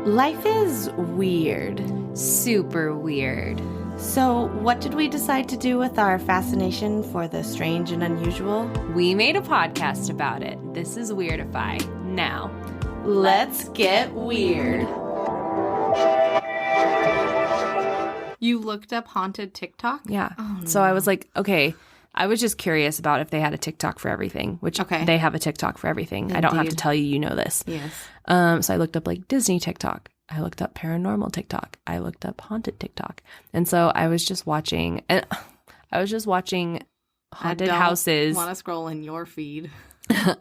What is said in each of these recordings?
Life is weird. Super weird. So, what did we decide to do with our fascination for the strange and unusual? We made a podcast about it. This is Weirdify. Now, let's get weird. You looked up haunted TikTok? Yeah. Oh, no. So I was like, okay, I was just curious about if they had a TikTok for everything, which they have a TikTok for everything. Indeed. I don't have to tell you, you know this. Yes. So I looked up like Disney TikTok. I looked up paranormal TikTok. I looked up haunted TikTok. And so I was just watching, haunted houses. I want to scroll in your feed.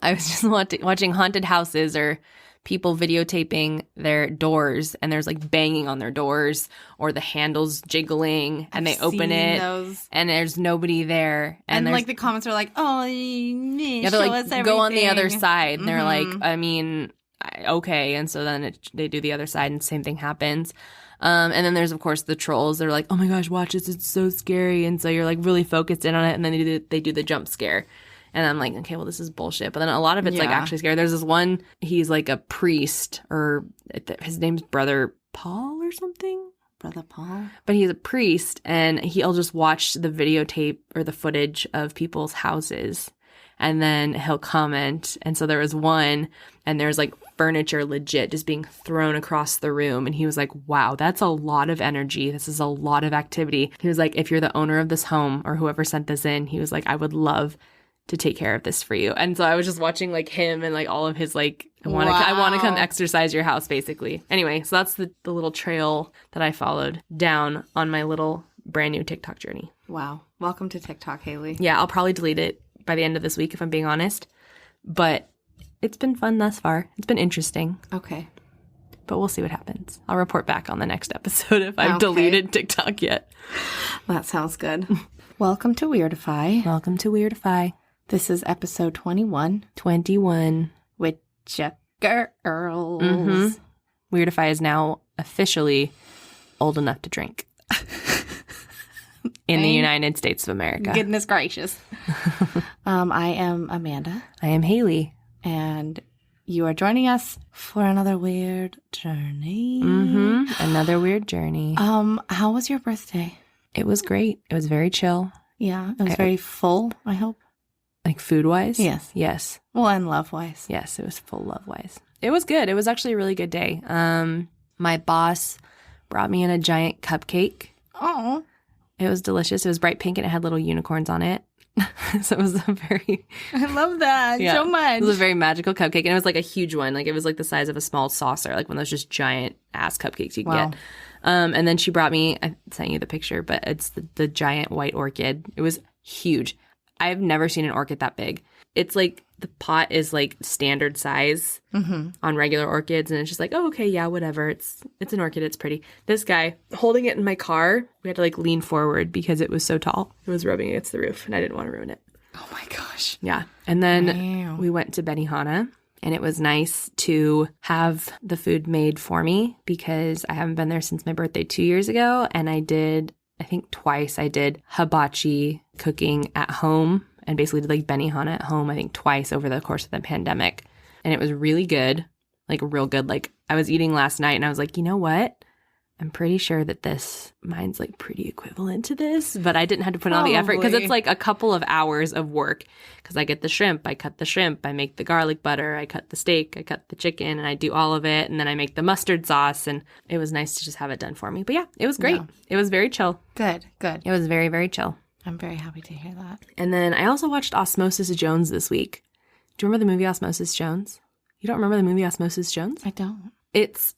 I was just watching haunted houses or people videotaping their doors, and there's like banging on their doors or the handles jiggling, and they open it and there's nobody there. And like the comments are like, oh, yeah, they're like, go on the other side. And they're like, I mean, okay. And so then they do the other side and same thing happens. And then there's, of course, the trolls. They're like, oh my gosh, watch this. It's so scary. And so you're like really focused in on it. And then they do the jump scare. And I'm like, okay, well, this is bullshit. But then a lot of it's like actually scary. There's this one, he's like a priest, or his name's Brother Paul or something. Brother Paul? But he's a priest, and he'll just watch the videotape or the footage of people's houses. And then he'll comment. And so there was one, and there's like furniture legit just being thrown across the room. And he was like, wow, that's a lot of energy. This is a lot of activity. He was like, if you're the owner of this home or whoever sent this in, he was like, I would love to take care of this for you. And so I was just watching like him and like all of his like, I want to come exercise your house, basically. Anyway, so that's the little trail that I followed down on my little brand new TikTok journey. Wow. Welcome to TikTok, Hayley. Yeah, I'll probably delete it by the end of this week if I'm being honest. But it's been fun thus far. It's been interesting. Okay. But we'll see what happens. I'll report back on the next episode if I've deleted TikTok yet. That sounds good. Welcome to Weirdify. Welcome to Weirdify. This is episode 21. 21. With your girls. Mm-hmm. Weirdify is now officially old enough to drink. In the United States of America. Goodness gracious. I am Amanda. I am Hayley. And you are joining us for another weird journey. Another weird journey. How was your birthday? It was great. It was very chill. Yeah. It was very full, I hope. Like food-wise? Yes. Yes. Well, and love-wise. Yes, it was full love-wise. It was good. It was actually a really good day. My boss brought me in a giant cupcake. Oh. It was delicious. It was bright pink and it had little unicorns on it. So it was a very... I love that so much. It was a very magical cupcake. And it was like a huge one. Like it was like the size of a small saucer. Like one of those just giant ass cupcakes you can get. And then she brought me... I sent you the picture, but it's the giant white orchid. It was huge. I've never seen an orchid that big. It's like the pot is like standard size on regular orchids. And it's just like, oh, okay, yeah, whatever. It's an orchid. It's pretty. This guy holding it in my car, we had to like lean forward because it was so tall. It was rubbing against the roof and I didn't want to ruin it. Oh my gosh. Yeah. And then we went to Benihana, and it was nice to have the food made for me because I haven't been there since my birthday 2 years ago. And I think twice I did hibachi cooking at home and basically did like Benihana at home, I think twice over the course of the pandemic. And it was really good, like real good. Like I was eating last night and I was like, you know what? I'm pretty sure that mine's like pretty equivalent to this, but I didn't have to put in all the effort because it's like a couple of hours of work because I get the shrimp, I cut the shrimp, I make the garlic butter, I cut the steak, I cut the chicken, and I do all of it. And then I make the mustard sauce, and it was nice to just have it done for me. But yeah, it was great. Yeah. It was very chill. Good. It was very, very chill. I'm very happy to hear that. And then I also watched Osmosis Jones this week. Do you remember the movie Osmosis Jones? You don't remember the movie Osmosis Jones? I don't. It's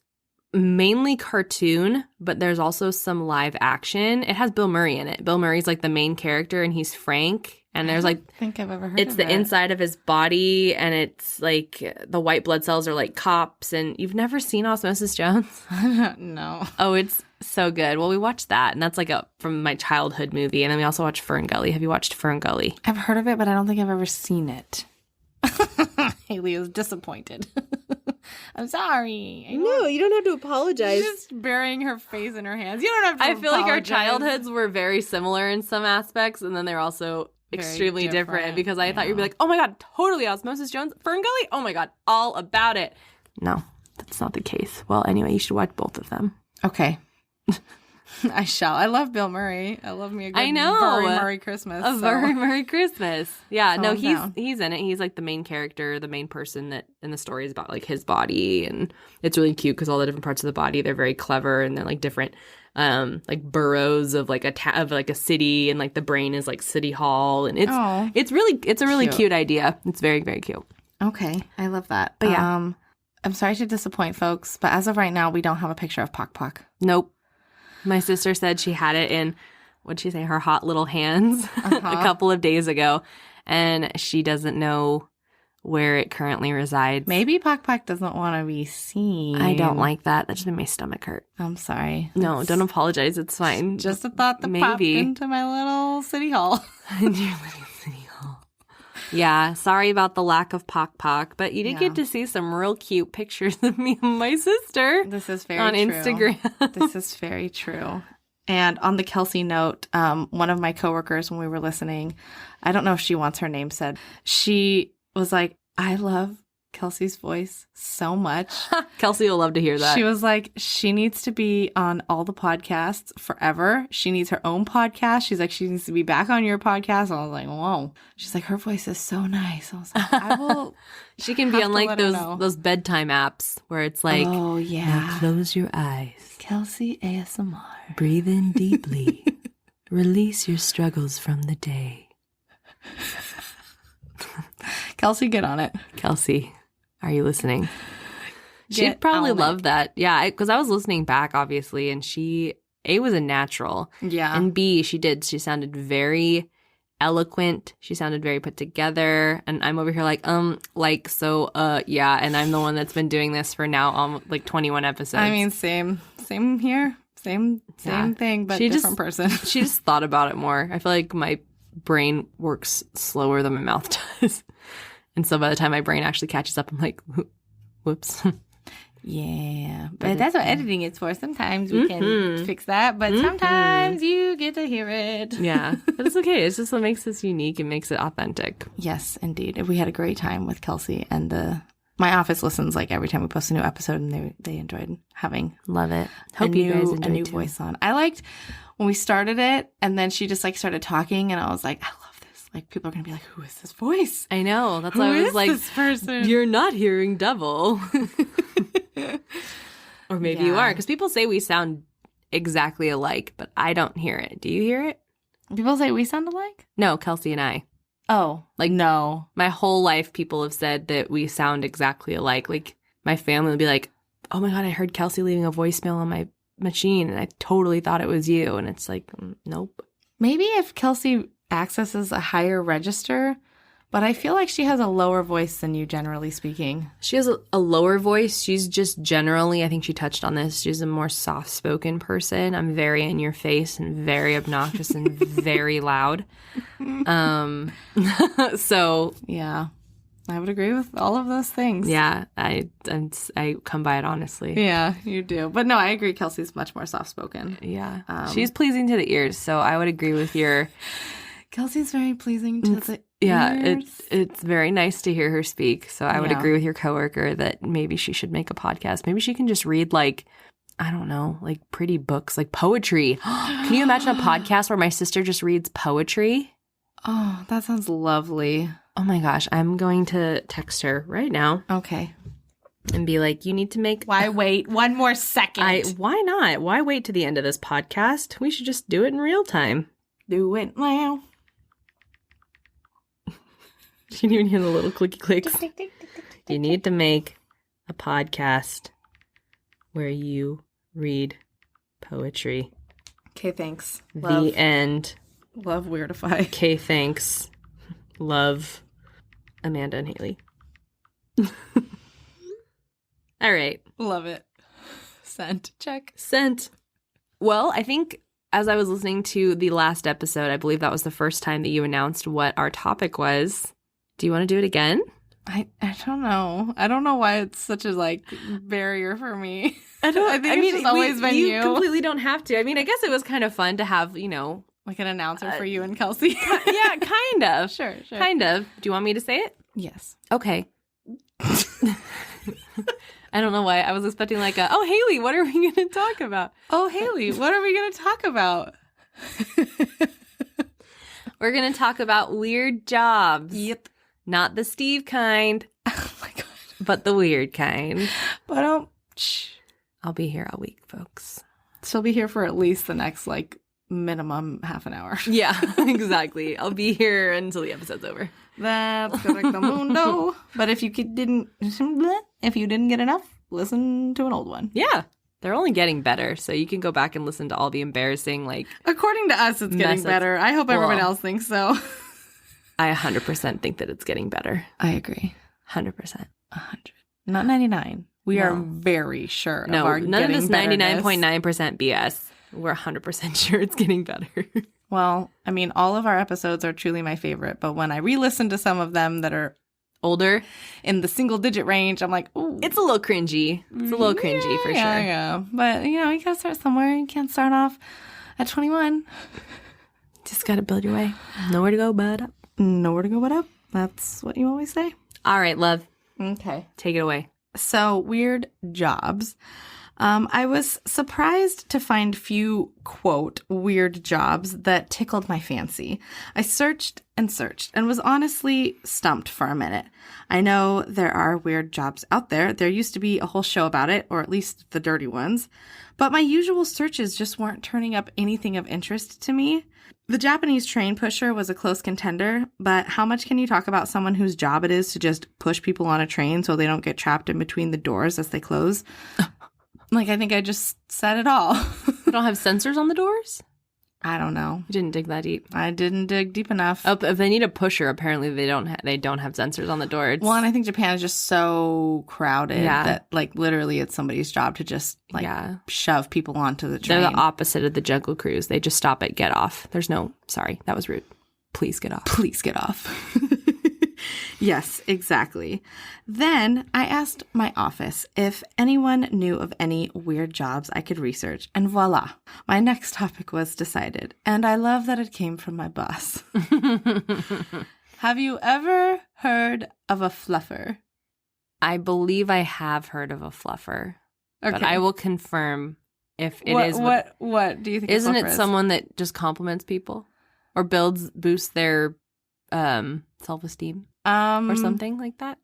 mainly cartoon, but there's also some live action. It has Bill Murray in it. Bill Murray's like the main character, and he's Frank. And there's like, I think I've ever heard it's of the it. Inside of his body, and it's like the white blood cells are like cops. And you've never seen Osmosis Jones? No. Oh, it's so good. Well, we watched that, and that's like from my childhood movie. And then we also watched Fern Gully. Have you watched Fern Gully? I've heard of it, but I don't think I've ever seen it. Hayley is disappointed. I'm sorry. No, you don't have to apologize. She's just burying her face in her hands. You don't have to I feel like our apologize. childhoods were very similar in some aspects, and then they're also extremely different because I thought you'd be like, oh my God, totally Osmosis Jones, Fern Gully, oh my God, all about it. No, that's not the case. Well, anyway, you should watch both of them. Okay. I shall. I love Bill Murray. I love me a good Very Murray Christmas. Very Murray Christmas. Yeah, So no, I'm he's down. he's in it. He's like the main character, the main person that in the story is about like his body, and it's really cute because all the different parts of the body, they're very clever, and they're like different like boroughs of like a city, and like the brain is like City Hall, and it's a really cute idea. It's very, very cute. Okay. I love that. But yeah. I'm sorry to disappoint folks, but as of right now, we don't have a picture of Pock Pock. Nope. My sister said she had it in, what'd she say, her hot little hands a couple of days ago, and she doesn't know where it currently resides. Maybe Pock Pock doesn't want to be seen. I don't like that. That just made my stomach hurt. I'm sorry. No, don't apologize. It's fine. Just a thought that popped into my little city hall. In your little city hall. Yeah, sorry about the lack of Pock Pock, but you did get to see some real cute pictures of me and my sister. This is very on true. Instagram. This is very true. And on the Kelsey note, one of my coworkers, when we were listening, I don't know if she wants her name said, she was like, I love Kelsey's voice so much. Kelsey will love to hear that. She was like, she needs to be on all the podcasts forever. She needs her own podcast. She's like, she needs to be back on your podcast. And I was like, whoa. She's like, her voice is so nice. I was like, I will. She can be on like those bedtime apps where it's like, oh yeah, now close your eyes. Kelsey ASMR. Breathe in deeply. Release your struggles from the day. Kelsey, get on it. Kelsey, are you listening? She'd probably love that. Yeah, because I was listening back, obviously, and A, was a natural. Yeah. And B, she sounded very eloquent. She sounded very put together. And I'm over here like, yeah. And I'm the one that's been doing this for now, like 21 episodes. I mean, same here. Same thing, but different person. She just thought about it more. I feel like my brain works slower than my mouth does. And so by the time my brain actually catches up, I'm like, whoops. Yeah. But that's what editing is for. Sometimes we can fix that, but sometimes you get to hear it. Yeah. But it's okay. It's just what makes this unique and makes it authentic. Yes, indeed. We had a great time with Kelsey, and my office listens like every time we post a new episode, and they enjoyed having Love it. Hope you guys enjoyed a new too. voice on. I liked when we started it, and then she just like started talking, and I was like, I love this. Like, people are gonna be like, who is this voice? I know. That's why I was like, this person? You're not hearing double. Or maybe you are, because people say we sound exactly alike, but I don't hear it. Do you hear it? People say we sound alike? No, Kelsey and I. Oh, like no. My whole life, people have said that we sound exactly alike. Like, my family would be like, oh my God, I heard Kelsey leaving a voicemail on my machine, and I totally thought it was you. And it's like, nope. Maybe if Kelsey accesses a higher register, but I feel like she has a lower voice than you, generally speaking. She has a lower voice. She's just generally, I think she touched on this, she's a more soft-spoken person. I'm very in your face and very obnoxious and very loud. So yeah, I would agree with all of those things. Yeah, I come by it honestly. Yeah, you do. But no, I agree. Kelsey's much more soft-spoken. Yeah. She's pleasing to the ears, so I would agree with your... Kelsey's very pleasing to the ears. Yeah, it's very nice to hear her speak. So I would agree with your coworker that maybe she should make a podcast. Maybe she can just read like, I don't know, like pretty books, like poetry. Can you imagine a podcast where my sister just reads poetry? Oh, that sounds lovely. Oh my gosh, I'm going to text her right now. Okay. And be like, you need to make... Why wait one more second? Why not? Why wait to the end of this podcast? We should just do it in real time. Do it now. You didn't even hear the little clicky clicks. You need to make a podcast where you read poetry. Okay, thanks. The end. Love Weirdify. Okay, thanks. Love Amanda and Hayley. All right. Love it. Sent. Check. Sent. Well, I think as I was listening to the last episode, I believe that was the first time that you announced what our topic was. Do you want to do it again? I don't know. I don't know why it's such a barrier for me. I think it's just always been you. You completely don't have to. I mean, I guess it was kind of fun to have, like an announcer for you and Kelsey. Yeah, kind of. Sure. Kind of. Do you want me to say it? Yes. Okay. I don't know why. I was expecting like oh, Hayley, what are we going to talk about? Oh, Hayley, what are we going to talk about? We're going to talk about weird jobs. Yep. Not the Steve kind. Oh, my God. But the weird kind. But I'll be here all week, folks. She'll be here for at least the next, like, minimum half an hour. Yeah, exactly. I'll be here until the episode's over. That's correct, mundo. But if you didn't get enough, listen to an old one. Yeah. They're only getting better, so you can go back and listen to all the embarrassing, like... According to us, it's getting better. I hope everyone else thinks so. I 100% think that it's getting better. I agree. 100%. 100. Not 99. We are very sure of our none of this 99.9% BS. We're 100% sure it's getting better. Well, I mean, all of our episodes are truly my favorite, but when I re-listen to some of them that are older, in the single-digit range, I'm like, ooh. It's a little cringy. It's a little cringy for sure. Yeah. But, you gotta start somewhere. You can't start off at 21. Just gotta build your way. Nowhere to go but up. Nowhere to go but up. That's what you always say. All right, love. Okay. Take it away. So, weird jobs. I was surprised to find few, quote, weird jobs that tickled my fancy. I searched and searched and was honestly stumped for a minute. I know there are weird jobs out there. There used to be a whole show about it, or at least the dirty ones. But my usual searches just weren't turning up anything of interest to me. The Japanese train pusher was a close contender, but how much can you talk about someone whose job it is to just push people on a train so they don't get trapped in between the doors as they close? Like, I think I just said it all. They don't have sensors on the doors? I don't know. You didn't dig that deep. I didn't dig deep enough. Oh, if they need a pusher, apparently they don't have sensors on the door. Well, and I think Japan is just so crowded that, like, literally it's somebody's job to just, like, shove people onto the train. They're the opposite of the Jungle Cruise. They just stop at get off. There's no, sorry, that was rude. Please get off. Please get off. Yes, exactly. Then I asked my office if anyone knew of any weird jobs I could research, and voila, my next topic was decided. And I love that it came from my boss. Have you ever heard of a fluffer? I believe I have heard of a fluffer, but I will confirm if it is. What do you think? Isn't it someone that just compliments people or boosts their self-esteem? Or something like that?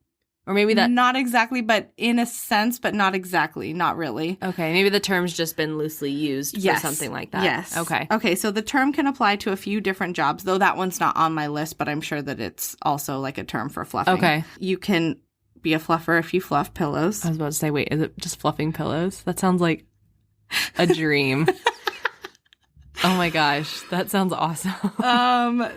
Or maybe that... Not exactly, but in a sense, but not exactly. Not really. Okay, maybe the term's just been loosely used for something like that. Yes. Okay. Okay, so the term can apply to a few different jobs, though that one's not on my list, but I'm sure that it's also like a term for fluffing. Okay. You can be a fluffer if you fluff pillows. I was about to say, wait, is it just fluffing pillows? That sounds like a dream. Oh my gosh, that sounds awesome.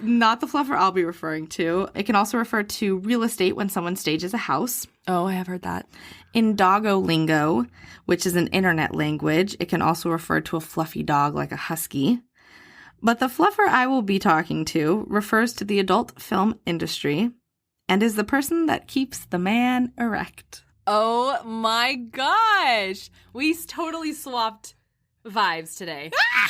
Not the fluffer I'll be referring to. It can also refer to real estate when someone stages a house. Oh, I have heard that. In doggo lingo, which is an internet language, it can also refer to a fluffy dog like a husky. But the fluffer I will be talking to refers to the adult film industry and is the person that keeps the man erect. Oh my gosh. We totally swapped vibes today.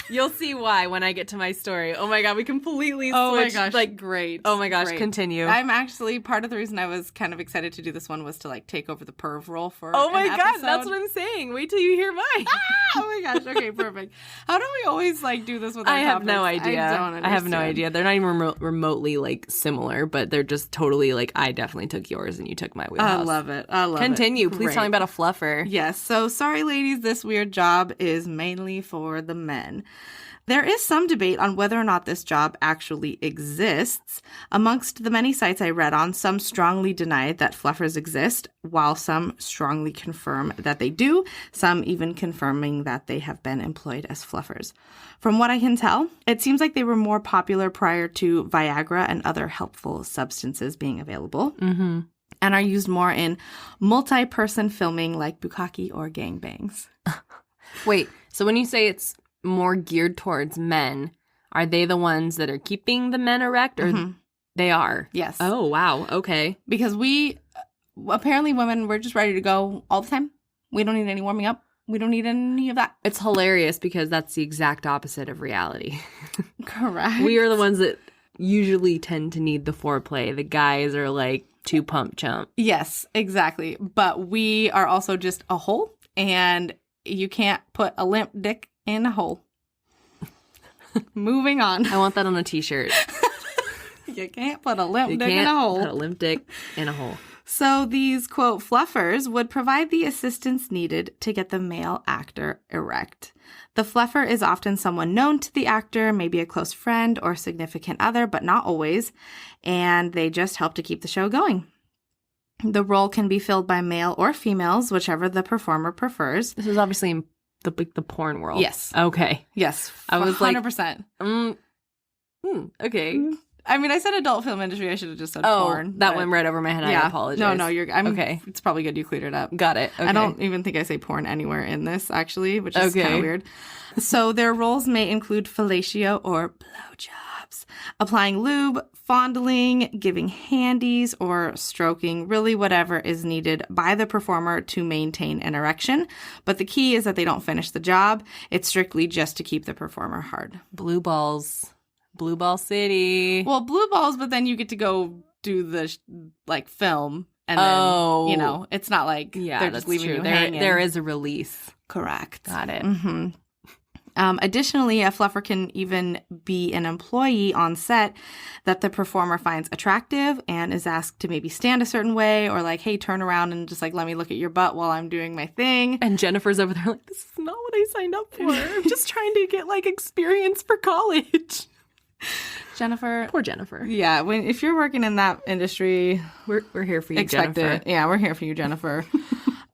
You'll see why when I get to my story. Oh my god, we completely switched. Oh my gosh, like great. Oh my gosh, great. Continue. I'm actually, part of the reason I was kind of excited to do this one was to like take over the perv role for Oh my an god, episode. that's what I'm saying. Wait till you hear mine. Oh my gosh, okay, perfect. How do we always like do this with our I have topics? no idea. I don't understand. I have no idea. They're not even remotely like similar, but they're just totally like I definitely took yours and you took my wheelhouse. I love it. I love Continue. it. Please tell me about a fluffer. Yes. So sorry, ladies, this weird job is mainly for the men. There is some debate on whether or not this job actually exists. Amongst the many sites I read on, some strongly deny that fluffers exist, while some strongly confirm that they do, some even confirming that they have been employed as fluffers. From what I can tell, it seems like they were more popular prior to Viagra and other helpful substances being available, and are used more in multi-person filming like bukkake or gangbangs. Wait, so when you say it's more geared towards men, are they the ones that are keeping the men erect, or they are? Yes. Oh, wow. Okay. Because apparently women, we're just ready to go all the time. We don't need any warming up. We don't need any of that. It's hilarious because that's the exact opposite of reality. Correct. We are the ones that usually tend to need the foreplay. The guys are like to pump chump. Yes, exactly. But we are also just a hole, and you can't put a limp dick in a hole. Moving on. I want that on a t-shirt. You can't put a limp dick in a hole. Put a limp dick in a hole. So these, quote, fluffers would provide the assistance needed to get the male actor erect. The fluffer is often someone known to the actor, maybe a close friend or significant other, but not always, and they just help to keep the show going. The role can be filled by male or females, whichever the performer prefers. This is obviously in the porn world. Yes. Okay. Yes. I was 100%. Okay. I mean, I said adult film industry. I should have just said porn. That went right over my head. Yeah. I apologize. No, okay. It's probably good you cleared it up. Got it. Okay. I don't even think I say porn anywhere in this, actually, which is kind of weird. So their roles may include fellatio or blowjobs, applying lube, fondling, giving handies, or stroking, really whatever is needed by the performer to maintain an erection. But the key is that they don't finish the job. It's strictly just to keep the performer hard. Blue balls. Blue Ball City. Well, blue balls, but then you get to go do the film, and then it's not like they're just leaving you hanging. There is a release. Correct. Got it. Mm-hmm. Additionally, a fluffer can even be an employee on set that the performer finds attractive and is asked to maybe stand a certain way, or like, hey, turn around and just like let me look at your butt while I'm doing my thing. And Jennifer's over there like, this is not what I signed up for. I'm just trying to get like experience for college. Jennifer. Poor Jennifer. Yeah, if you're working in that industry, we're here for you, expect Jennifer. It. Yeah, we're here for you, Jennifer.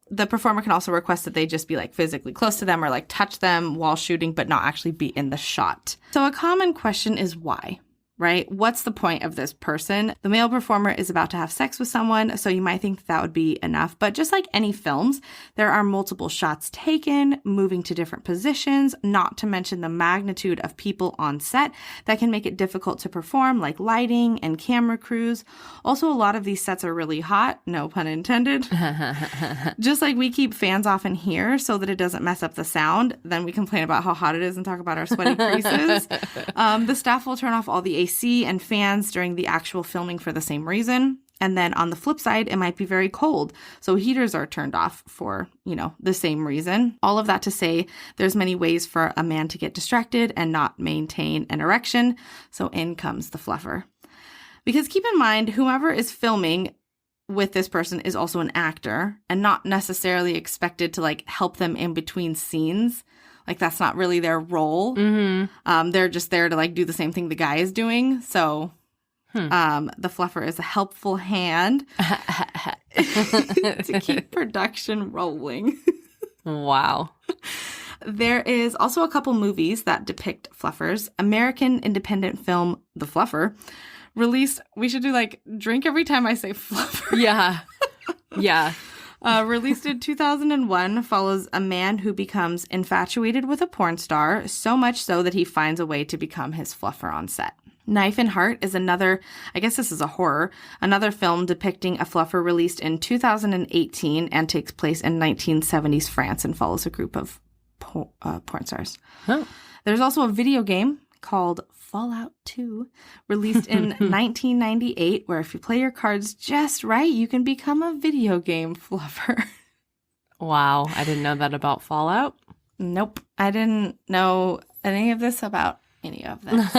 The performer can also request that they just be like physically close to them or like touch them while shooting, but not actually be in the shot. So a common question is why? Right? What's the point of this person? The male performer is about to have sex with someone, so you might think that would be enough. But just like any films, there are multiple shots taken, moving to different positions, not to mention the magnitude of people on set that can make it difficult to perform, like lighting and camera crews. Also, a lot of these sets are really hot, no pun intended. Just like we keep fans off in here so that it doesn't mess up the sound, then we complain about how hot it is and talk about our sweaty creases. The staff will turn off all the AC and fans during the actual filming for the same reason. And then on the flip side, it might be very cold. So heaters are turned off for, the same reason. All of that to say, there's many ways for a man to get distracted and not maintain an erection. So in comes the fluffer. Because keep in mind, whoever is filming with this person is also an actor and not necessarily expected to like help them in between scenes. Like, that's not really their role. Mm-hmm. They're just there to, like, do the same thing the guy is doing. So, the fluffer is a helpful hand to keep production rolling. Wow. There is also a couple movies that depict fluffers. American independent film The Fluffer released, we should do, like, drink every time I say fluffer. Yeah. Yeah. Released in 2001, follows a man who becomes infatuated with a porn star, so much so that he finds a way to become his fluffer on set. Knife and Heart is another, I guess this is a horror, another film depicting a fluffer released in 2018 and takes place in 1970s France and follows a group of porn stars. Oh. There's also a video game called Fallout 2, released in 1998, where if you play your cards just right, you can become a video game fluffer. Wow, I didn't know that about Fallout. Nope, I didn't know any of this about any of this.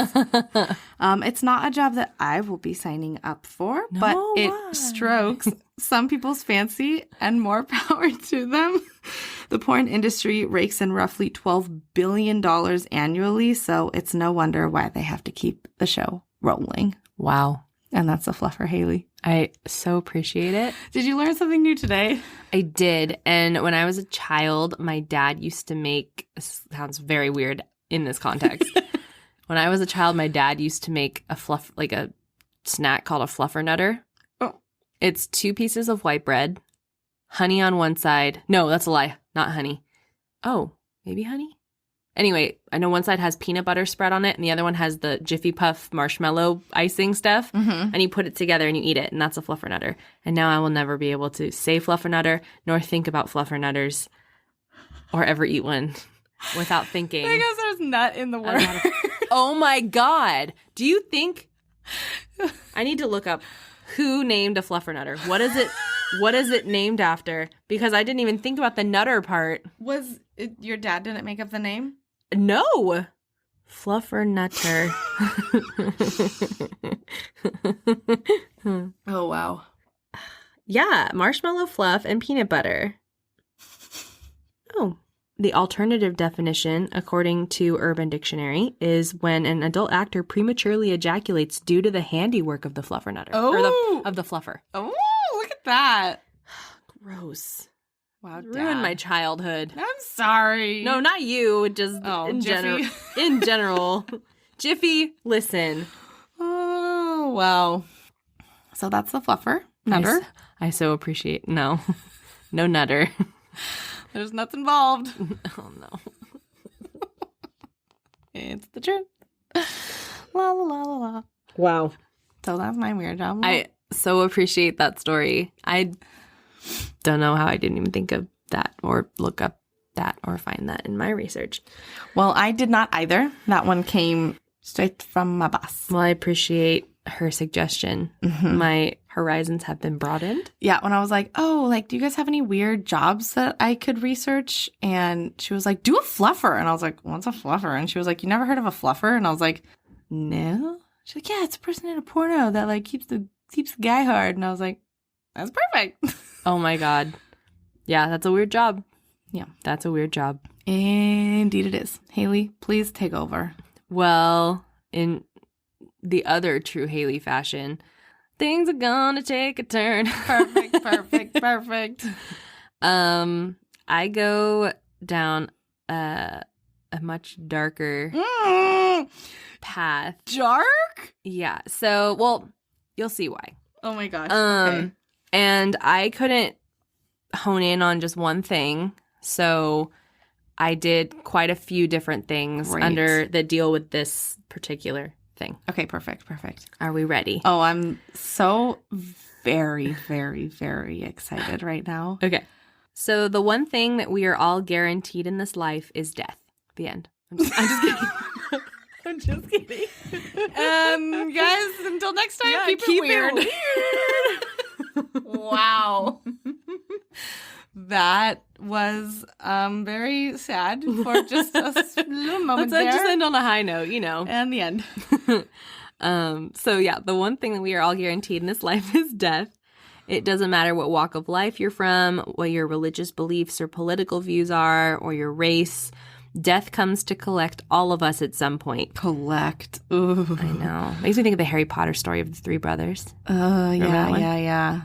It's not a job that I will be signing up for, but it strokes some people's fancy, and more power to them. The porn industry rakes in roughly $12 billion annually, so it's no wonder why they have to keep the show rolling. Wow. And that's a fluffer, Hayley. I so appreciate it. Did you learn something new today? I did. And when I was a child, my dad used to make, this sounds very weird in this context. When I was a child, my dad used to make a snack called a fluffer nutter. Oh. It's 2 pieces of white bread, honey on one side. No, that's a lie. Not honey. Oh, maybe honey? Anyway, I know one side has peanut butter spread on it and the other one has the Jiffy Puff marshmallow icing stuff. Mm-hmm. And you put it together and you eat it, and that's a fluffer nutter. And now I will never be able to say fluffer nutter nor think about fluffer nutters or ever eat one without thinking. Because there's nut in the word. Oh my God. Do you think I need to look up Who named a fluffernutter? What is it? What is it named after? Because I didn't even think about the nutter part. Was it, your dad didn't make up the name? No. Fluffernutter. Oh, wow. Yeah, marshmallow fluff and peanut butter. Oh. The alternative definition, according to Urban Dictionary, is when an adult actor prematurely ejaculates due to the handiwork of the fluffernutter. Oh! Of the fluffer. Oh, look at that. Gross. Wow, Dad. Ruined my childhood. I'm sorry. No, not you. Just in general. In general. Jiffy, listen. Oh, wow. So that's the fluffer. Nutter. I so appreciate. No. No nutter. There's nuts involved. Oh, no. It's the truth. La, la, la, la, la. Wow. So that's my weird job. I so appreciate that story. I don't know how I didn't even think of that or look up that or find that in my research. Well, I did not either. That one came straight from my boss. Well, I appreciate her suggestion. Mm-hmm. My horizons have been broadened. Yeah, when I was like, oh, like, do you guys have any weird jobs that I could research? And she was like, do a fluffer. And I was like, what's a fluffer? And she was like, you never heard of a fluffer? And I was like, no. She's like, yeah, it's a person in a porno that like keeps the guy hard. And I was like, that's perfect. Oh my God. Yeah, that's a weird job. Yeah. That's a weird job. Indeed it is. Haley, please take over. Well, in the other true Hayley fashion, things are gonna take a turn. Perfect, perfect, perfect. I go down a much darker path. Dark? Yeah. So, well, you'll see why. Oh my gosh. Okay. And I couldn't hone in on just one thing, so I did quite a few different things under that deal with this particular thing. Okay, perfect, perfect. Are we ready? Oh, I'm so very, very, very excited right now. Okay. So the one thing that we are all guaranteed in this life is death. The end. I'm just kidding. I'm just kidding. Guys, until next time, keep it weird. Wow. That was very sad for just a little moment there. Let's just end on a high note, you know. And the end. So yeah, the one thing that we are all guaranteed in this life is death. It doesn't matter what walk of life you're from, what your religious beliefs or political views are, or your race. Death comes to collect all of us at some point. Collect. Ooh. I know. Makes me think of the Harry Potter story of the three brothers. Yeah.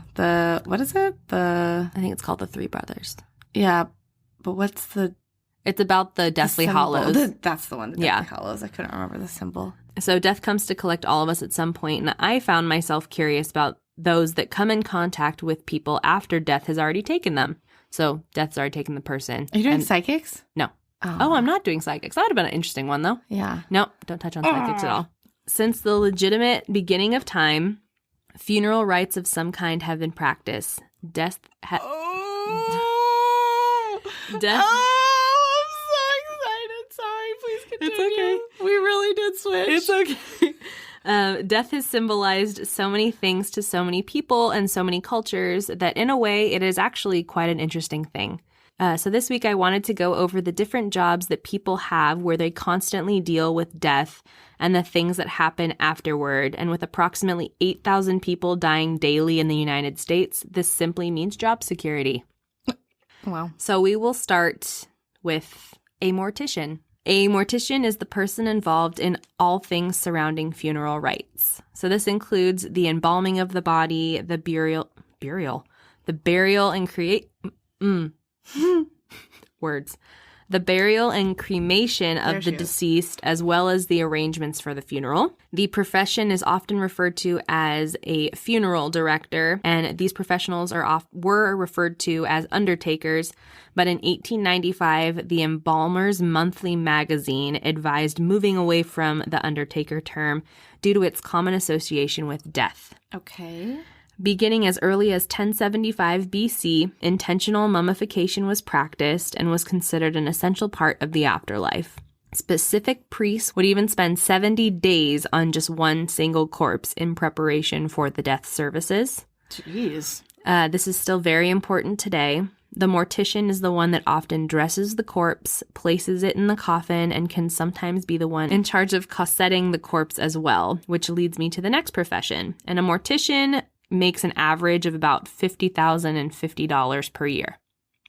What is it? I think it's called the Three Brothers. Yeah, but what's the... It's about the Deathly Hallows. That's the one, the Deathly Hallows. I couldn't remember the symbol. So death comes to collect all of us at some point, and I found myself curious about those that come in contact with people after death has already taken them. So death's already taken the person. Are you doing psychics? No. Oh, I'm not doing psychics. That would have been an interesting one, though. Yeah. No, don't touch on psychics at all. Since the legitimate beginning of time, funeral rites of some kind have been practiced. Death. Oh, I'm so excited. Sorry, please continue. It's okay. We really did switch. It's okay. Death has symbolized so many things to so many people and so many cultures that in a way it is actually quite an interesting thing. So this week I wanted to go over the different jobs that people have where they constantly deal with death and the things that happen afterward. And with approximately 8,000 people dying daily in the United States, this simply means job security. Wow. So we will start with a mortician. A mortician is the person involved in all things surrounding funeral rites. So this includes the embalming of the body, the burial and the burial and cremation of the deceased, as well as the arrangements for the funeral. The profession is often referred to as a funeral director, and these professionals were referred to as undertakers. But in 1895, the Embalmer's Monthly magazine advised moving away from the undertaker term due to its common association with death. Okay. Beginning as early as 1075 BC, intentional mummification was practiced and was considered an essential part of the afterlife. Specific priests would even spend 70 days on just one single corpse in preparation for the death services. Jeez. This is still very important today. The mortician is the one that often dresses the corpse, places it in the coffin, and can sometimes be the one in charge of cossetting the corpse as well, which leads me to the next profession. And a mortician makes an average of about $50,050 per year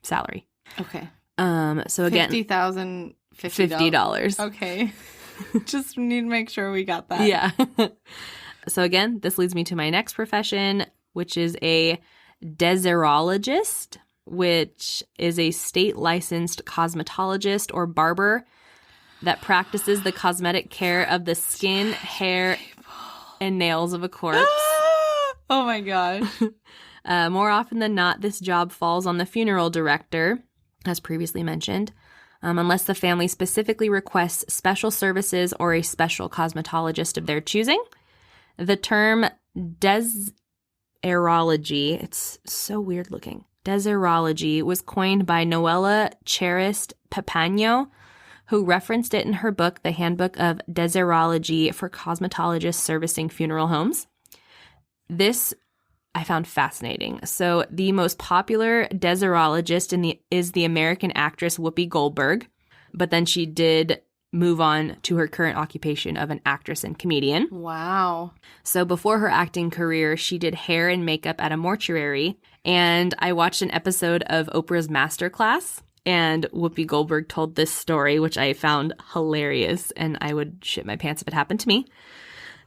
salary. Okay. So again, $50,050. Okay. Just need to make sure we got that. Yeah. So again, this leads me to my next profession, which is a deserologist, which is a state-licensed cosmetologist or barber that practices the cosmetic care of the skin, hair, and nails of a corpse. Oh my gosh. More often than not, this job falls on the funeral director, as previously mentioned, unless the family specifically requests special services or a special cosmetologist of their choosing. The term deserology, it's so weird looking. Deserology was coined by Noella Charist Papagno, who referenced it in her book, The Handbook of Deserology for Cosmetologists Servicing Funeral Homes. This I found fascinating. So the most popular deserologist is the American actress Whoopi Goldberg, but then she did move on to her current occupation of an actress and comedian. Wow. So before her acting career, she did hair and makeup at a mortuary. And I watched an episode of Oprah's Masterclass, and Whoopi Goldberg told this story, which I found hilarious, and I would shit my pants if it happened to me.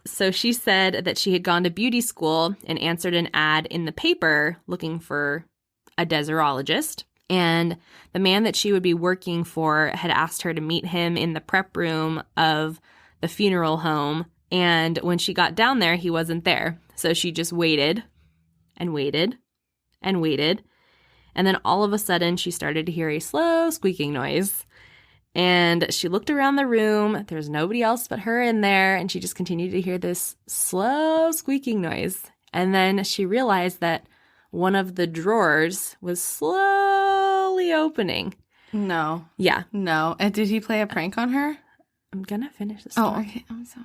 So she said that she had gone to beauty school and answered an ad in the paper looking for a deserologist. And the man that she would be working for had asked her to meet him in the prep room of the funeral home. And when she got down there, he wasn't there. So she just waited and waited and waited. And then all of a sudden, she started to hear a slow squeaking noise. And she looked around the room. There's nobody else but her in there. And she just continued to hear this slow squeaking noise. And then she realized that one of the drawers was slowly opening. No. Yeah. No. And did he play a prank on her? I'm going to finish the story. Oh, okay. I'm sorry.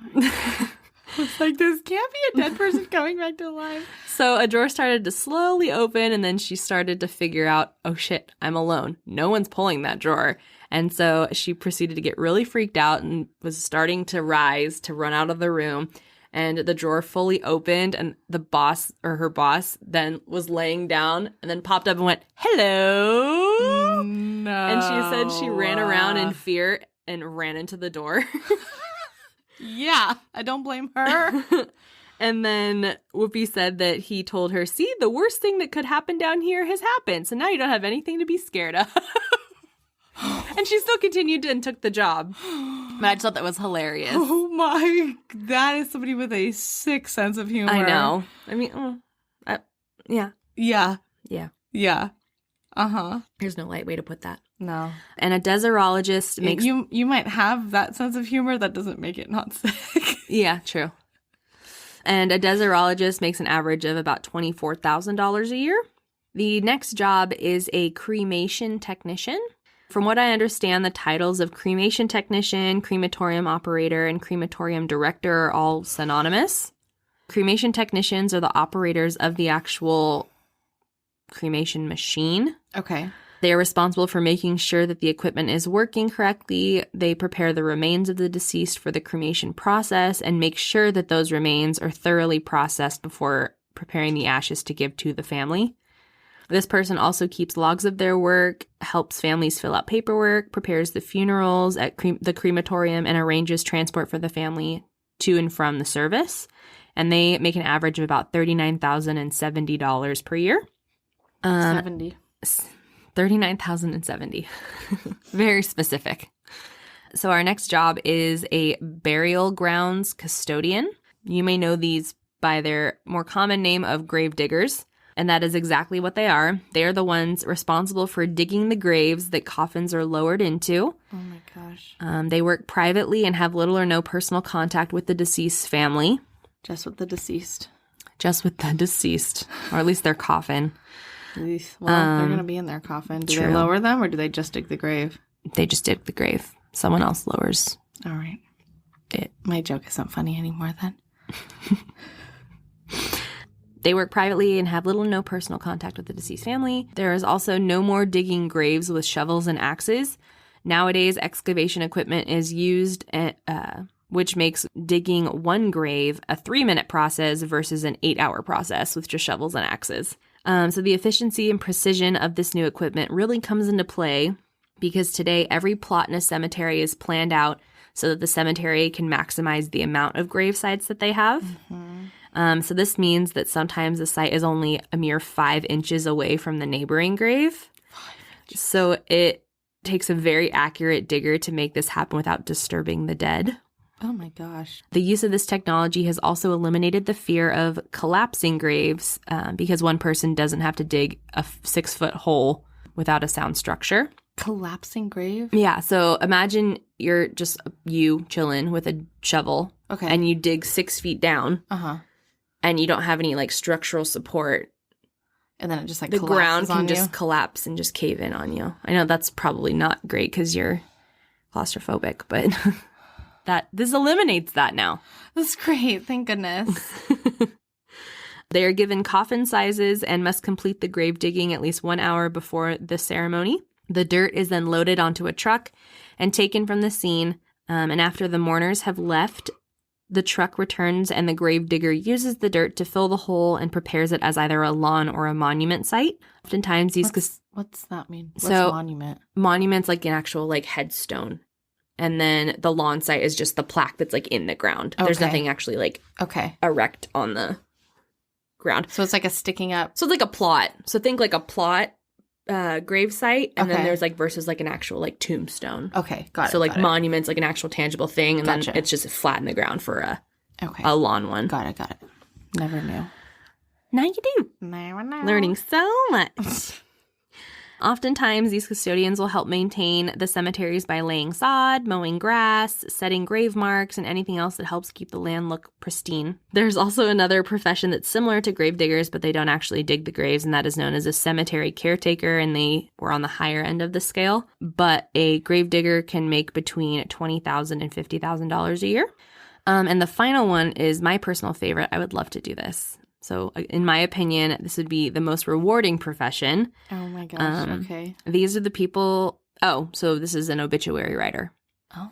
It's like, this can't be a dead person coming back to life. So a drawer started to slowly open, and then she started to figure out, oh shit, I'm alone. No one's pulling that drawer. And so she proceeded to get really freaked out and was starting to rise to run out of the room. And the drawer fully opened, and the boss, or her boss, then was laying down and then popped up and went, hello. No. And she said she ran around in fear and ran into the door. Yeah, I don't blame her. And then Whoopi said that he told her, see, the worst thing that could happen down here has happened. So now you don't have anything to be scared of. And she still continued and took the job. But I just thought that was hilarious. Oh my, that is somebody with a sick sense of humor. I know. I mean, yeah. Yeah. Yeah. Yeah. Uh-huh. There's no light way to put that. No. And a deserologist makes... You might have that sense of humor. That doesn't make it not sick. Yeah, true. And a deserologist makes an average of about $24,000 a year. The next job is a cremation technician. From what I understand, the titles of cremation technician, crematorium operator, and crematorium director are all synonymous. Cremation technicians are the operators of the actual cremation machine. Okay. They are responsible for making sure that the equipment is working correctly. They prepare the remains of the deceased for the cremation process and make sure that those remains are thoroughly processed before preparing the ashes to give to the family. This person also keeps logs of their work, helps families fill out paperwork, prepares the funerals at the crematorium, and arranges transport for the family to and from the service. And they make an average of about $39,070 per year. 70. $39,070. Very specific. So our next job is a burial grounds custodian. You may know these by their more common name of grave diggers. And that is exactly what they are. They are the ones responsible for digging the graves that coffins are lowered into. Oh my gosh. They work privately and have little or no personal contact with the deceased family. Just with the deceased. Just with the deceased, or at least their coffin. Well, they're going to be in their coffin. Do they lower them, or do they just dig the grave? They just dig the grave. someone else lowers All right. it. My joke isn't funny anymore then. They work privately and have little or no personal contact with the deceased family. There is also no more digging graves with shovels and axes. Nowadays, excavation equipment is used, which makes digging one grave a 3-minute process versus an 8-hour process with just shovels and axes. So the efficiency and precision of this new equipment really comes into play because today every plot in a cemetery is planned out so that the cemetery can maximize the amount of grave sites that they have. Mm-hmm. So this means that sometimes the site is only a mere 5 inches away from the neighboring grave. 5 inches. So it takes a very accurate digger to make this happen without disturbing the dead. Oh my gosh. The use of this technology has also eliminated the fear of collapsing graves because one person doesn't have to dig a 6-foot hole without a sound structure. Collapsing grave? Yeah. So imagine you're just you chilling with a shovel. Okay. And you dig 6 feet down. Uh-huh. And you don't have any like structural support. And then it just like the ground can on just you. Collapse and just cave in on you. I know that's probably not great because you're claustrophobic, but this eliminates that now. That's great. Thank goodness. They are given coffin sizes and must complete the grave digging at least 1 hour before the ceremony. The dirt is then loaded onto a truck and taken from the scene. And after the mourners have left, the truck returns and the grave digger uses the dirt to fill the hole and prepares it as either a lawn or a monument site. Oftentimes these... What's that mean? What's monument? Monument's like an actual like headstone. And then the lawn site is just the plaque that's like in the ground. Okay. There's nothing actually like erect on the ground. So it's like a sticking up. So it's like a plot. So think like a plot grave site, and then there's like versus like an actual like tombstone. Okay, got it. So like monuments, like an actual tangible thing, and then it's just flat in the ground for a lawn one. Got it. Never knew. Now you do. Now I know. Learning so much. Oftentimes, these custodians will help maintain the cemeteries by laying sod, mowing grass, setting grave marks, and anything else that helps keep the land look pristine. There's also another profession that's similar to grave diggers, but they don't actually dig the graves, and that is known as a cemetery caretaker, and they were on the higher end of the scale. But a grave digger can make between $20,000 and $50,000 a year. And the final one is my personal favorite. I would love to do this. So in my opinion, this would be the most rewarding profession. Oh my gosh, okay. These are the people... Oh, so this is an obituary writer. Oh.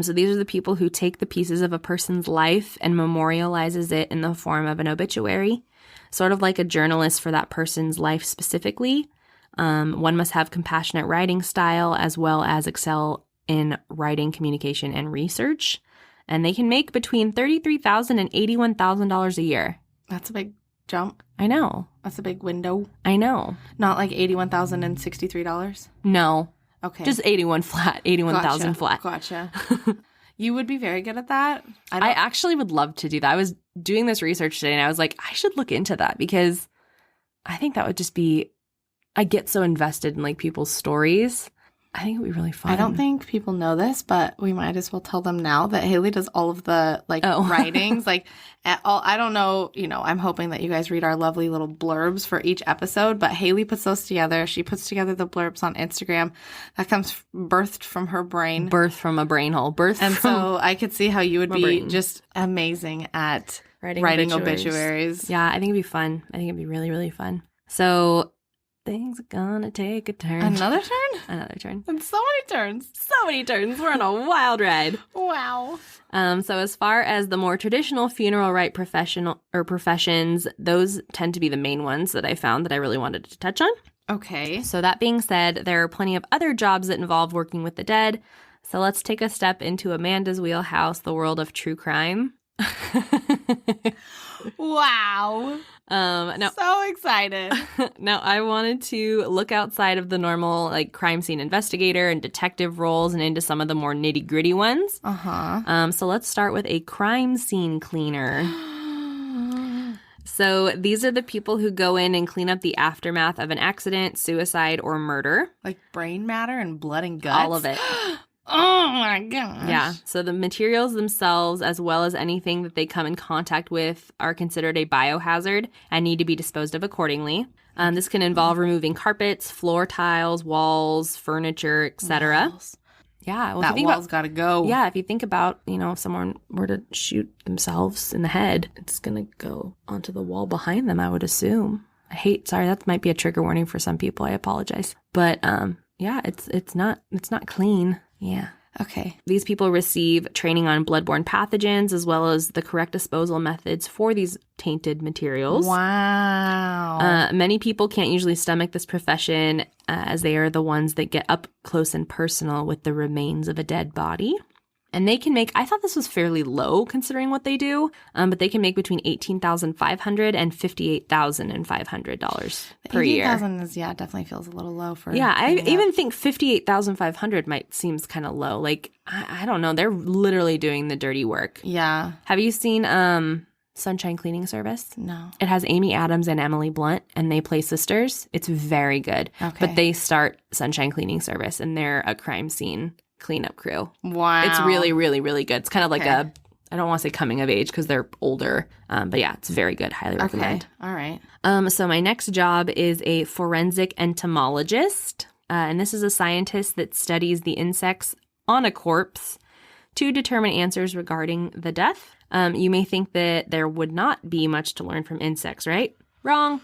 So these are the people who take the pieces of a person's life and memorializes it in the form of an obituary. Sort of like a journalist for that person's life specifically. One must have compassionate writing style as well as excel in writing, communication, and research. And they can make between $33,000 and $81,000 a year. That's a big jump. I know. That's a big window. I know. Not like $81,063? No. Okay. Just 81,000 flat. Gotcha. You would be very good at that? I actually would love to do that. I was doing this research today and I was like, I should look into that because I think that would just be, I get so invested in like people's stories. I think it would be really fun. I don't think people know this, but we might as well tell them now that Hayley does all of the writings. I don't know, I'm hoping that you guys read our lovely little blurbs for each episode, but Hayley puts those together. She puts together the blurbs on Instagram. That comes birthed from her brain. Birthed from a brain hole. So I could see how you would be just amazing at writing obituaries. Yeah, I think it'd be fun. I think it'd be really, really fun. So... things are gonna take a turn. Another turn? Another turn. And so many turns. So many turns. We're on a wild ride. Wow. So as far as the more traditional funeral rite professions, those tend to be the main ones that I found that I really wanted to touch on. Okay. So that being said, there are plenty of other jobs that involve working with the dead. So let's take a step into Amanda's wheelhouse, the world of true crime. Wow. No, so excited. Now, I wanted to look outside of the normal crime scene investigator and detective roles and into some of the more nitty-gritty ones. So let's start with a crime scene cleaner. So these are the people who go in and clean up the aftermath of an accident, suicide, or murder. Like brain matter and blood and guts? All of it. Oh my gosh. Yeah. So the materials themselves, as well as anything that they come in contact with, are considered a biohazard and need to be disposed of accordingly. This can involve removing carpets, floor tiles, walls, furniture, etc. Yeah. Well, that wall's got to go. Yeah. If you think about, if someone were to shoot themselves in the head, it's going to go onto the wall behind them, I would assume. Sorry, that might be a trigger warning for some people. I apologize. But yeah, it's not clean. Yeah. Okay. These people receive training on bloodborne pathogens as well as the correct disposal methods for these tainted materials. Wow. Many people can't usually stomach this profession as they are the ones that get up close and personal with the remains of a dead body. And they can make, I thought this was fairly low considering what they do, but they can make between $18,500 and $58,500 per year. $18,000 is, definitely feels a little low for. Yeah, I even think $58,500 might seems kind of low. Like, I don't know. They're literally doing the dirty work. Yeah. Have you seen Sunshine Cleaning Service? No. It has Amy Adams and Emily Blunt, and they play sisters. It's very good. Okay. But they start Sunshine Cleaning Service, and they're a crime scene cleanup crew. Wow. It's really, really, really good. It's kind of like I don't want to say coming of age because they're older. But yeah, it's very good. Highly recommend. All right. So my next job is a forensic entomologist. And this is a scientist that studies the insects on a corpse to determine answers regarding the death. You may think that there would not be much to learn from insects, right? Wrong.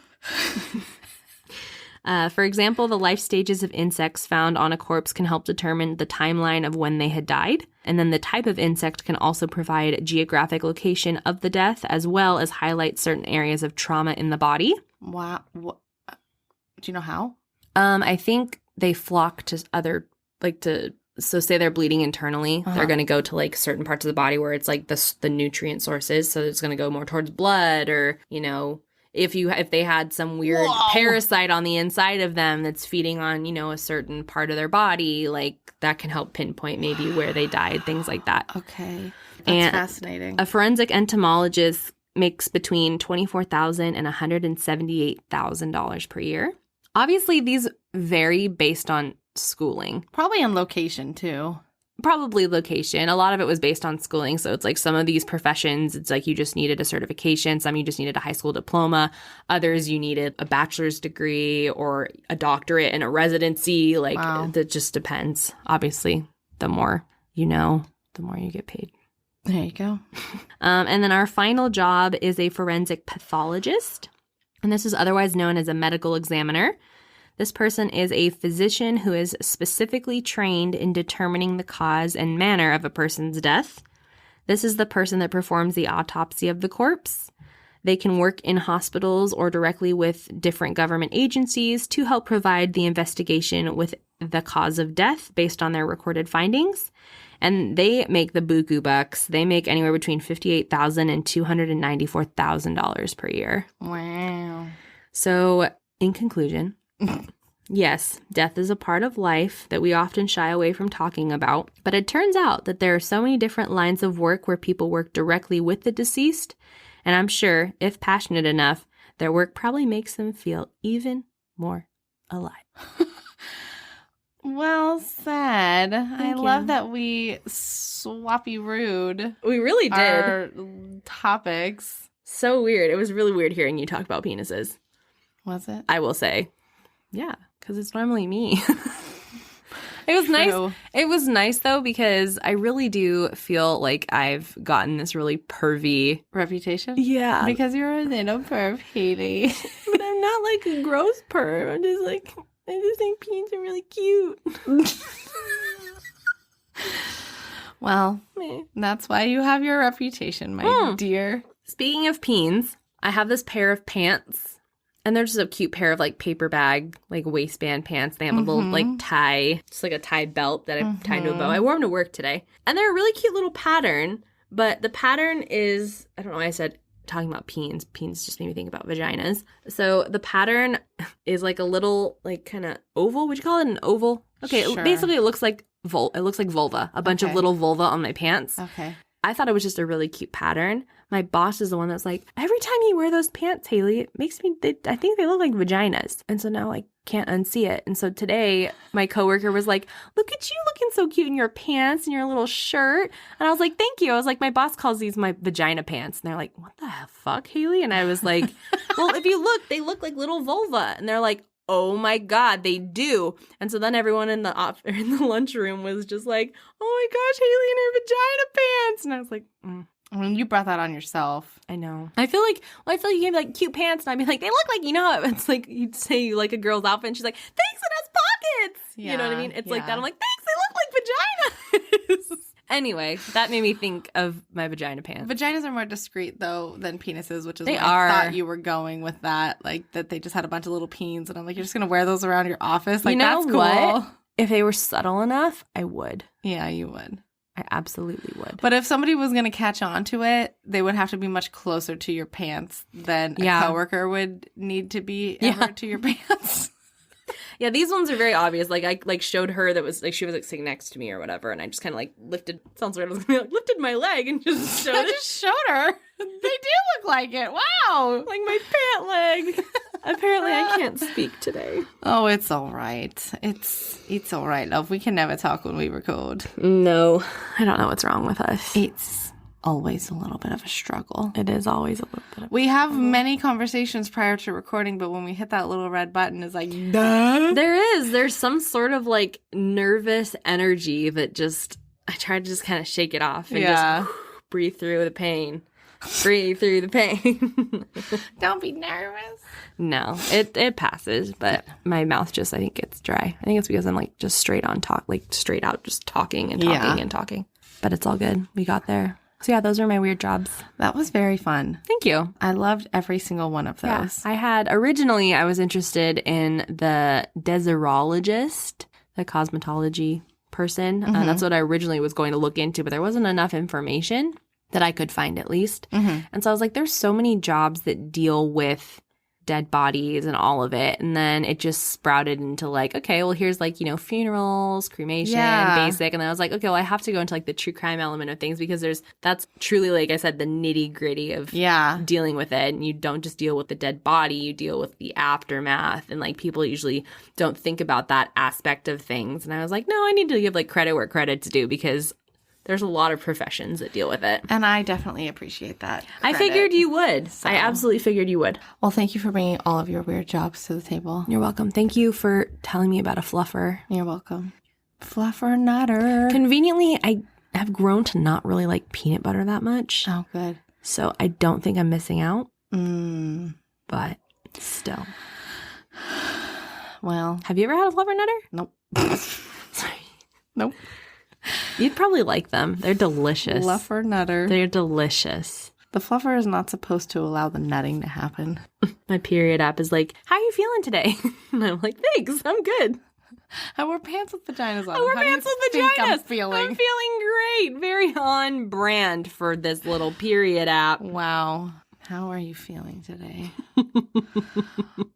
For example, the life stages of insects found on a corpse can help determine the timeline of when they had died. And then the type of insect can also provide geographic location of the death, as well as highlight certain areas of trauma in the body. Wow. Do you know how? I think they flock to so say they're bleeding internally, they're going to go to like certain parts of the body where it's like the nutrient sources. So it's going to go more towards blood or, if they had some weird parasite on the inside of them that's feeding on, a certain part of their body, like that can help pinpoint maybe where they died, things like that. Okay. That's fascinating. A forensic entomologist makes between $24,000 and $178,000 per year. Obviously, these vary based on schooling. Probably on location, too. Probably location. A lot of it was based on schooling. So it's like some of these professions, it's like you just needed a certification. Some you just needed a high school diploma. Others you needed a bachelor's degree or a doctorate and a residency. Like That just depends. Obviously, the more you know, the more you get paid. There you go. And then our final job is a forensic pathologist. And this is otherwise known as a medical examiner. This person is a physician who is specifically trained in determining the cause and manner of a person's death. This is the person that performs the autopsy of the corpse. They can work in hospitals or directly with different government agencies to help provide the investigation with the cause of death based on their recorded findings. And they make the buku bucks. They make anywhere between $58,000 and $294,000 per year. Wow. So, in conclusion, yes, death is a part of life that we often shy away from talking about, but it turns out that there are so many different lines of work where people work directly with the deceased, and I'm sure, if passionate enough, their work probably makes them feel even more alive. Well said. Thank I you. love that we swappy-rude We really did. our topics. So weird. It was really weird hearing you talk about penises. Was it? I will say. Yeah, because it's normally me. It was nice. It was nice, though, because I really do feel like I've gotten this really pervy reputation. Yeah. Because you're a little perv, Hayley. But I'm not like a gross perv. I'm just like, I just think peens are really cute. Well, that's why you have your reputation, my dear. Speaking of peens, I have this pair of pants. And they're just a cute pair of, like, paper bag, like, waistband pants. They have a little, like, tie, just like a tie belt that I tied to a bow. I wore them to work today. And they're a really cute little pattern. But the pattern is, I don't know why I said talking about peens. Peens just made me think about vaginas. So the pattern is, like, a little, like, kind of oval. Would you call it an oval? Okay, Sure. Basically, it looks like vulva. A bunch of little vulva on my pants. Okay. I thought it was just a really cute pattern. My boss is the one that's like, every time you wear those pants, Hayley, it makes me, I think they look like vaginas. And so now I can't unsee it. And so today my coworker was like, look at you looking so cute in your pants and your little shirt. And I was like, thank you. I was like, my boss calls these my vagina pants. And they're like, what the fuck, Hayley? And I was like, well, if you look, they look like little vulva. And they're like, oh my God, they do. And so then everyone in the lunchroom was just like, oh my gosh, Hayley and her vagina pants. And I was like, I mean, you brought that on yourself. I know. I feel like you gave me like cute pants, and I'd be like, they look like, you know, it's like you'd say you like a girl's outfit, and she's like, thanks, it has pockets. Yeah, you know what I mean? It's like that. I'm like, thanks, they look like vaginas. Anyway, that made me think of my vagina pants. Vaginas are more discreet, though, than penises, which is they where are. I thought you were going with that. Like, that they just had a bunch of little peens, and I'm like, you're just going to wear those around your office? Like, you know that's cool. What? If they were subtle enough, I would. Yeah, you would. I absolutely would. But if somebody was going to catch on to it, they would have to be much closer to your pants than a coworker would need to be ever to your pants. Yeah, these ones are very obvious. Like, I like showed her that was like she was like sitting next to me or whatever, and I just kind of like lifted. Sounds weird. I was like, lifted my leg and just showed it. Just showed her. They do look like it. Wow, like my pant leg. Apparently, I can't speak today. Oh, it's all right. It's all right, love. We can never talk when we record. No, I don't know what's wrong with us. It's always a little bit of a struggle. It is always a little bit of We have many conversations prior to recording, but when we hit that little red button, it's like, duh. There's some sort of like nervous energy that just, I try to just kind of shake it off and just breathe through the pain. Breathe through the pain. Don't be nervous. No, it passes, but my mouth just, I think, gets dry. I think it's because I'm like just straight out just talking and talking and talking. But it's all good. We got there. So yeah, those are my weird jobs. That was very fun. Thank you. I loved every single one of those. Yeah, originally I was interested in the deserologist, the cosmetology person. Mm-hmm. That's what I originally was going to look into, but there wasn't enough information that I could find at least. Mm-hmm. And so I was like, there's so many jobs that deal with dead bodies and all of it. And then it just sprouted into like, okay, well, here's like, you know, funerals, cremation, basic. And then I was like, okay, well, I have to go into like the true crime element of things because that's truly, like I said, the nitty gritty of dealing with it. And you don't just deal with the dead body, you deal with the aftermath. And like people usually don't think about that aspect of things. And I was like, no, I need to give like credit where credit's due because there's a lot of professions that deal with it. And I definitely appreciate that credit. I figured you would. So. I absolutely figured you would. Well, thank you for bringing all of your weird jobs to the table. You're welcome. Thank you for telling me about a fluffer. You're welcome. Fluffer nutter. Conveniently, I have grown to not really like peanut butter that much. Oh, good. So I don't think I'm missing out. But still. Well. Have you ever had a fluffer nutter? Nope. Sorry. Nope. You'd probably like them. They're delicious. Fluffer nutter. They're delicious. The fluffer is not supposed to allow the nutting to happen. My period app is like, how are you feeling today? And I'm like, thanks, I'm good. I wear pants with vaginas on. I wear pants with vaginas. I'm feeling great. Very on brand for this little period app. Wow. How are you feeling today?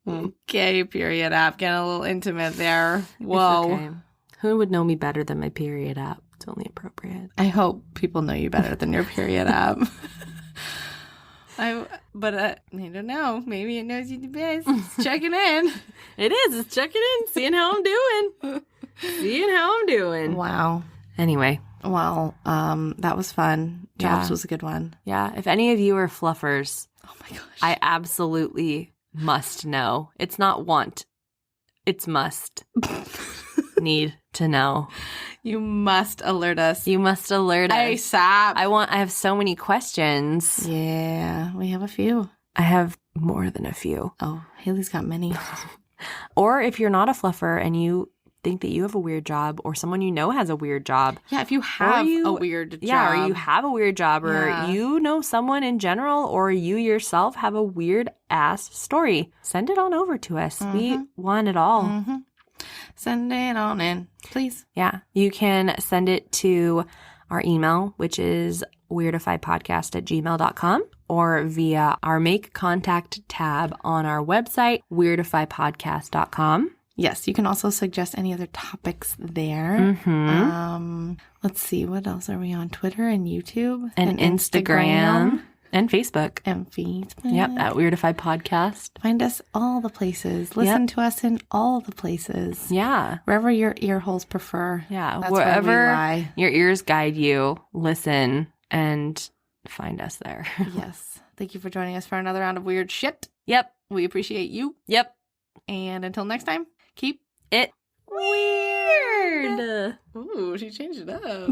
Okay, period app. Getting a little intimate there. Whoa. Okay. Who would know me better than my period app? It's only appropriate. I hope people know you better than your period app. I don't know. Maybe it knows you the best. It's checking in. It is. It's checking in. Seeing how I'm doing. Wow. Anyway. Well, that was fun. Jobs was a good one. Yeah. If any of you are fluffers, oh my gosh, I absolutely must know. It's not want. It's must. Need to know. You must alert us. You must alert us. ASAP. I have so many questions. Yeah, we have a few. I have more than a few. Oh, Hayley's got many. Or if you're not a fluffer and you think that you have a weird job or someone you know has a weird job. Yeah, if you have a weird job. Yeah, or you have a weird job or you know someone in general or you yourself have a weird ass story, send it on over to us. Mm-hmm. We want it all. Mm-hmm. Send it on in, please. Yeah. You can send it to our email, which is weirdifypodcast@gmail.com, or via our Make Contact tab on our website, weirdifypodcast.com. Yes, you can also suggest any other topics there. Mm-hmm. Let's see, what else are we on? Twitter and YouTube? And Instagram. And Facebook. And Facebook. Yep, at Weirdify Podcast. Find us all the places. Listen to us in all the places. Yeah. Wherever your ear holes prefer. Yeah. That's wherever where we lie. Your ears guide you, listen and find us there. Yes. Thank you for joining us for another round of weird shit. Yep. We appreciate you. Yep. And until next time, keep it weird. Ooh, she changed it up.